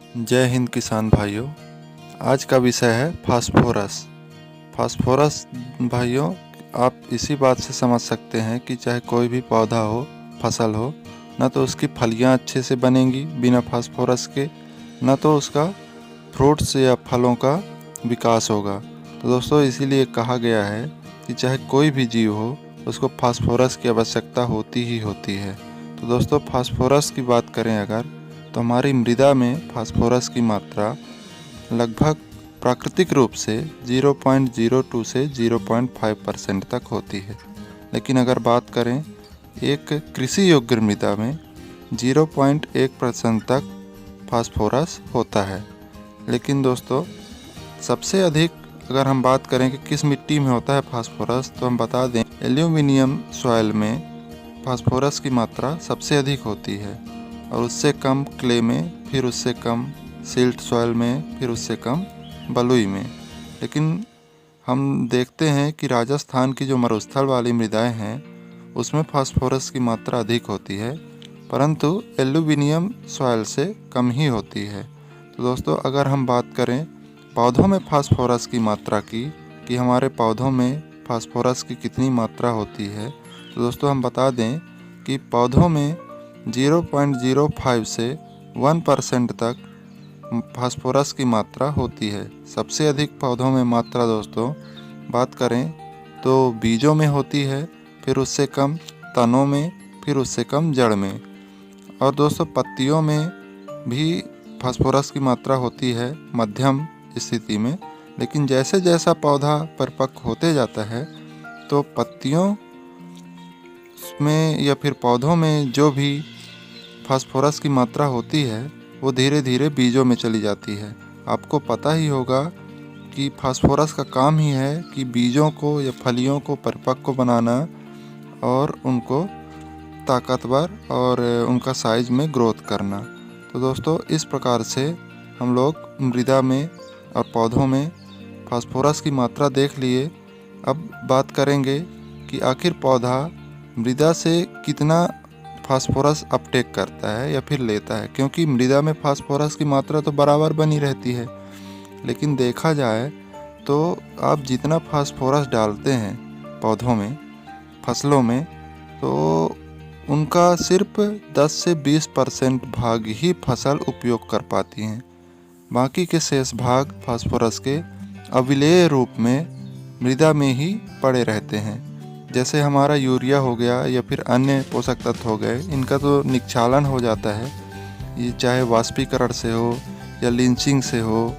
जय हिंद किसान भाइयों। आज का विषय है फास्फोरस। फास्फोरस भाइयों, आप इसी बात से समझ सकते हैं कि चाहे कोई भी पौधा हो, फसल हो, ना तो उसकी फलियां अच्छे से बनेंगी बिना फास्फोरस के, ना तो उसका फ्रूट्स या फलों का विकास होगा। तो दोस्तों, इसीलिए कहा गया है कि चाहे कोई भी जीव हो, उसको फास्फोरस की आवश्यकता होती ही होती है। तो दोस्तों, फास्फोरस की बात करें अगर, तो हमारी मृदा में फास्फोरस की मात्रा लगभग प्राकृतिक रूप से 0.02 से 0.5% तक होती है। लेकिन अगर बात करें एक कृषि योग्य मृदा में 0.1% तक फास्फोरस होता है। लेकिन दोस्तों, सबसे अधिक अगर हम बात करें कि किस मिट्टी में होता है फास्फोरस, तो हम बता दें एल्यूमिनियम सॉइल में फास्फोरस की मात्रा सबसे अधिक होती है, और उससे कम क्ले में, फिर उससे कम सिल्ट सॉइल में, फिर उससे कम बलुई में। लेकिन हम देखते हैं कि राजस्थान की जो मरुस्थल वाली मृदाएं हैं, उसमें फास्फोरस की मात्रा अधिक होती है, परंतु एल्यूमिनियम सॉइल से कम ही होती है। तो दोस्तों, अगर हम बात करें पौधों में फास्फोरस की मात्रा की, कि हमारे पौधों में फास्फोरस की कितनी मात्रा होती है, तो दोस्तों हम बता दें कि पौधों में 0.05 से 1% तक फास्फोरस की मात्रा होती है। सबसे अधिक पौधों में मात्रा दोस्तों बात करें तो बीजों में होती है, फिर उससे कम तनों में, फिर उससे कम जड़ में, और दोस्तों पत्तियों में भी फास्फोरस की मात्रा होती है मध्यम स्थिति में। लेकिन जैसे जैसा पौधा परिपक्व होते जाता है, तो पत्तियों में या फिर पौधों में जो भी फास्फोरस की मात्रा होती है, वो धीरे धीरे बीजों में चली जाती है। आपको पता ही होगा कि फास्फोरस का काम ही है कि बीजों को या फलियों को परिपक्व बनाना और उनको ताकतवर और उनका साइज में ग्रोथ करना। तो दोस्तों, इस प्रकार से हम लोग मृदा में और पौधों में फास्फोरस की मात्रा देख लिए। अब बात करेंगे कि आखिर पौधा मृदा से कितना फास्फोरस अपटेक करता है या फिर लेता है, क्योंकि मृदा में फास्फोरस की मात्रा तो बराबर बनी रहती है। लेकिन देखा जाए तो आप जितना फास्फोरस डालते हैं पौधों में, फसलों में, तो उनका सिर्फ 10 से 20% भाग ही फसल उपयोग कर पाती हैं। बाकी के शेष भाग फास्फोरस के अविलेय रूप में मृदा में ही पड़े रहते हैं। जैसे हमारा यूरिया हो गया या फिर अन्य पोषक तत्व हो गए, इनका तो निक्षालन हो जाता है, ये चाहे वाष्पीकरण से हो या लिंचिंग से हो।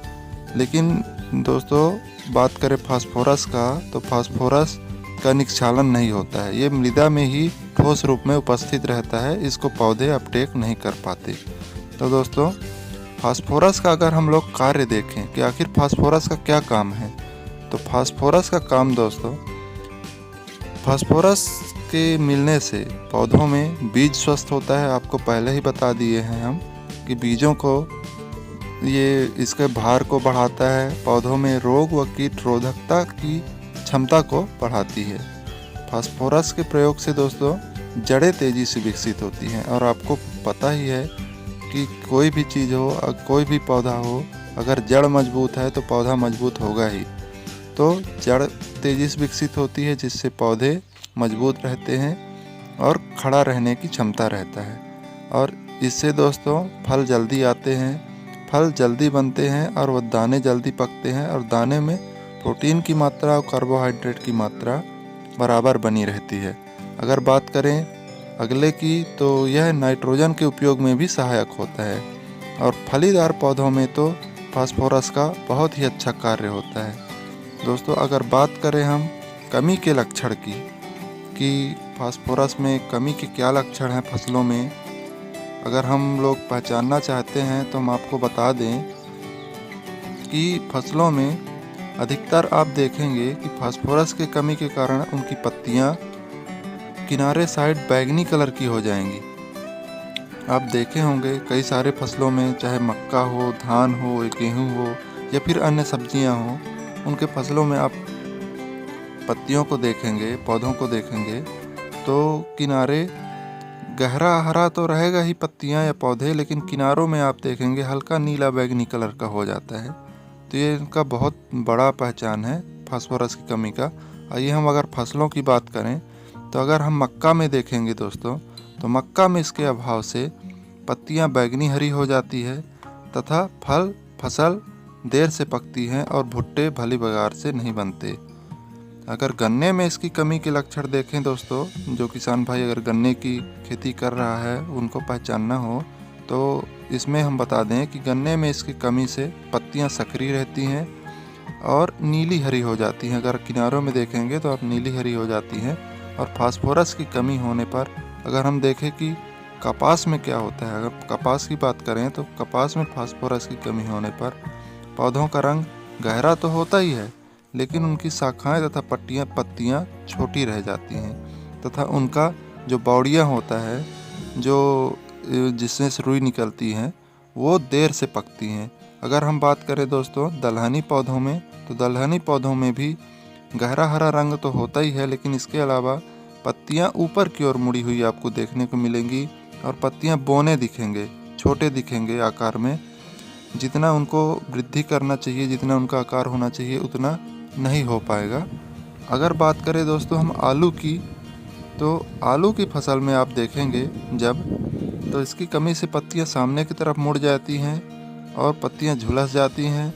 लेकिन दोस्तों, बात करें फास्फोरस का, तो फास्फोरस का निक्षालन नहीं होता है, ये मृदा में ही ठोस रूप में उपस्थित रहता है, इसको पौधे अपटेक नहीं कर पाते। तो दोस्तों, फास्फोरस का अगर हम लोग कार्य देखें कि आखिर फास्फोरस का क्या काम है, तो फास्फोरस का काम दोस्तों, फास्फोरस के मिलने से पौधों में बीज स्वस्थ होता है। आपको पहले ही बता दिए हैं हम कि बीजों को ये इसके भार को बढ़ाता है, पौधों में रोग व कीट रोधकता की क्षमता को बढ़ाती है। फास्फोरस के प्रयोग से दोस्तों जड़ें तेज़ी से विकसित होती हैं, और आपको पता ही है कि कोई भी चीज़ हो, कोई भी पौधा हो, अगर जड़ मजबूत है तो पौधा मजबूत होगा ही। तो जड़ तेज़ी से विकसित होती है, जिससे पौधे मजबूत रहते हैं और खड़ा रहने की क्षमता रहता है, और इससे दोस्तों फल जल्दी आते हैं, फल जल्दी बनते हैं, और वह दाने जल्दी पकते हैं, और दाने में प्रोटीन की मात्रा और कार्बोहाइड्रेट की मात्रा बराबर बनी रहती है। अगर बात करें अगले की, तो यह नाइट्रोजन के उपयोग में भी सहायक होता है, और फलीदार पौधों में तो फास्फोरस का बहुत ही अच्छा कार्य होता है। दोस्तों, अगर बात करें हम कमी के लक्षण की, कि फास्फोरस में कमी के क्या लक्षण हैं फसलों में, अगर हम लोग पहचानना चाहते हैं, तो हम आपको बता दें कि फसलों में अधिकतर आप देखेंगे कि फास्फोरस की कमी के कारण उनकी पत्तियां किनारे साइड बैंगनी कलर की हो जाएंगी। आप देखे होंगे कई सारे फसलों में, चाहे मक्का हो, धान हो, गेहूँ हो या फिर अन्य सब्जियां हो, उनके फसलों में आप पत्तियों को देखेंगे, पौधों को देखेंगे, तो किनारे गहरा हरा तो रहेगा ही पत्तियां या पौधे, लेकिन किनारों में आप देखेंगे हल्का नीला बैगनी कलर का हो जाता है। तो ये इनका बहुत बड़ा पहचान है फास्फोरस की कमी का। आइए हम अगर फसलों की बात करें तो अगर हम मक्का में देखेंगे दोस्तों, तो मक्का में इसके अभाव से पत्तियां बैगनी हरी हो जाती है तथा फसल देर से पकती हैं और भुट्टे भली प्रकार से नहीं बनते। अगर गन्ने में इसकी कमी के लक्षण देखें दोस्तों, जो किसान भाई अगर गन्ने की खेती कर रहा है उनको पहचानना हो तो इसमें हम बता दें कि गन्ने में इसकी कमी से पत्तियां सक्रिय रहती हैं और नीली हरी हो जाती हैं। अगर किनारों में देखेंगे तो आप नीली हरी हो जाती हैं। और फास्फोरस की कमी होने पर अगर हम देखें कि कपास में क्या होता है, अगर कपास की बात करें तो कपास में फास्फोरस की कमी होने पर पौधों का रंग गहरा तो होता ही है, लेकिन उनकी शाखाएं तथा पत्तियां छोटी रह जाती हैं तथा उनका जो बौड़ियाँ होता है, जो जिसमें से रुई निकलती हैं, वो देर से पकती हैं। अगर हम बात करें दोस्तों दलहनी पौधों में, तो दलहनी पौधों में भी गहरा हरा रंग तो होता ही है, लेकिन इसके अलावा पत्तियां ऊपर की ओर मुड़ी हुई आपको देखने को मिलेंगी और पत्तियां बोने दिखेंगे, छोटे दिखेंगे आकार में। जितना उनको वृद्धि करना चाहिए, जितना उनका आकार होना चाहिए, उतना नहीं हो पाएगा। अगर बात करें दोस्तों हम आलू की, तो आलू की फसल में आप देखेंगे जब, तो इसकी कमी से पत्तियां सामने की तरफ मुड़ जाती हैं और पत्तियां झुलस जाती हैं।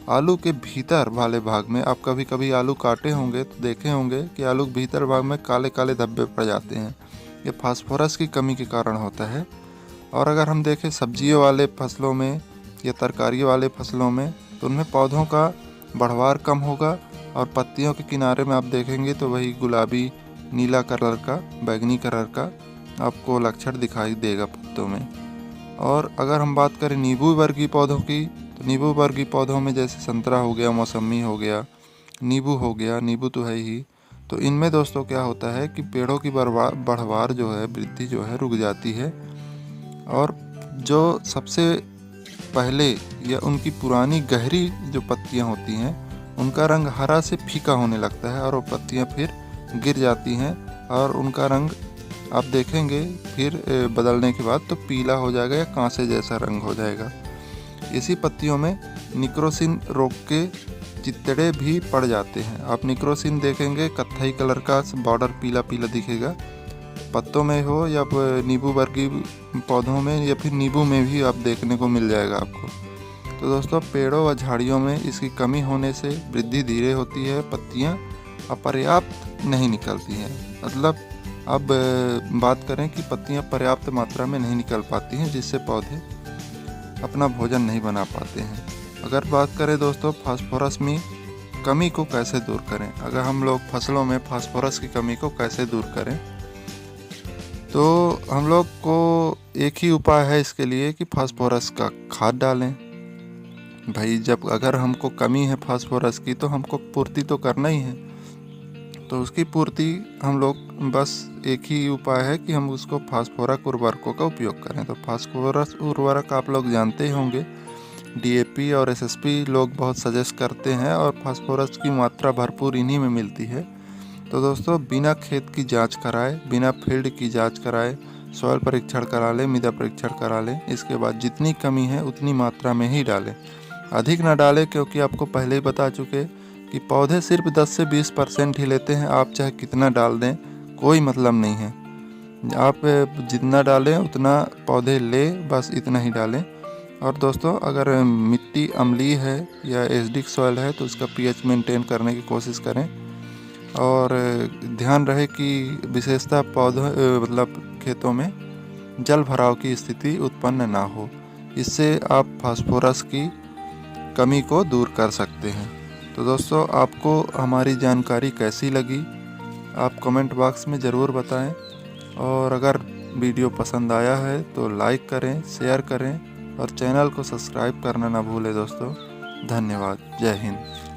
आलू के भीतर वाले भाग में आप कभी कभी आलू काटे होंगे तो देखे होंगे कि आलू के भीतर भाग में काले काले धब्बे पड़ जाते हैं। ये फास्फोरस की कमी के कारण होता है। और अगर हम देखें सब्जियों वाले फसलों में या तरकारी वाले फसलों में, तो उनमें पौधों का बढ़वार कम होगा और पत्तियों के किनारे में आप देखेंगे तो वही गुलाबी नीला कलर का, बैगनी कलर का आपको लक्षण दिखाई देगा पत्तों में। और अगर हम बात करें नींबू वर्गीय पौधों की, तो नींबू वर्गीय पौधों में जैसे संतरा हो गया, मौसमी हो गया, नींबू हो गया, नींबू तो है ही, तो इनमें दोस्तों क्या होता है कि पेड़ों की बढ़वार जो है, वृद्धि जो है रुक जाती है और जो सबसे पहले या उनकी पुरानी गहरी जो पत्तियां होती हैं उनका रंग हरा से फीका होने लगता है और वो पत्तियां फिर गिर जाती हैं और उनका रंग आप देखेंगे फिर बदलने के बाद तो पीला हो जाएगा या कांसे जैसा रंग हो जाएगा। इसी पत्तियों में निक्रोसिन रोग के चितड़े भी पड़ जाते हैं। आप निक्रोसिन देखेंगे कत्थई कलर का बॉर्डर पीला पीला दिखेगा, पत्तों में हो या नींबू वर्गीय पौधों में या फिर नींबू में भी आप देखने को मिल जाएगा आपको। तो दोस्तों पेड़ों व झाड़ियों में इसकी कमी होने से वृद्धि धीरे होती है, पत्तियां अपर्याप्त नहीं निकलती हैं। मतलब अब बात करें कि पत्तियां पर्याप्त मात्रा में नहीं निकल पाती हैं, जिससे पौधे अपना भोजन नहीं बना पाते हैं। अगर बात करें दोस्तों फास्फोरस में कमी को कैसे दूर करें, अगर हम लोग फसलों में फास्फोरस की कमी को कैसे दूर करें, तो हम लोग को एक ही उपाय है इसके लिए कि फास्फोरस का खाद डालें। भाई जब अगर हमको कमी है फास्फोरस की तो हमको पूर्ति तो करना ही है, तो उसकी पूर्ति हम लोग बस एक ही उपाय है कि हम उसको फास्फोरक उर्वरकों का उपयोग करें। तो फास्फोरस उर्वरक आप लोग जानते ही होंगे, डीएपी और एसएसपी लोग बहुत सजेस्ट करते हैं और फास्फोरस की मात्रा भरपूर इन्हीं में मिलती है। तो दोस्तों बिना खेत की जांच कराए, बिना फील्ड की जांच कराए सॉइल परीक्षण करा लें, मृदा परीक्षण करा लें। इसके बाद जितनी कमी है उतनी मात्रा में ही डालें, अधिक ना डालें, क्योंकि आपको पहले ही बता चुके कि पौधे सिर्फ 10 से 20% ही लेते हैं। आप चाहे कितना डाल दें कोई मतलब नहीं है, आप जितना डालें उतना पौधे ले, बस इतना ही डालें। और दोस्तों अगर मिट्टी अम्लीय है या एसिडिक सॉइल है तो उसका पीएच मेंटेन करने की कोशिश करें और ध्यान रहे कि विशेषतः पौधों मतलब खेतों में जल भराव की स्थिति उत्पन्न ना हो। इससे आप फास्फोरस की कमी को दूर कर सकते हैं। तो दोस्तों आपको हमारी जानकारी कैसी लगी आप कमेंट बॉक्स में ज़रूर बताएं और अगर वीडियो पसंद आया है तो लाइक करें, शेयर करें और चैनल को सब्सक्राइब करना ना भूलें दोस्तों। धन्यवाद। जय हिंद।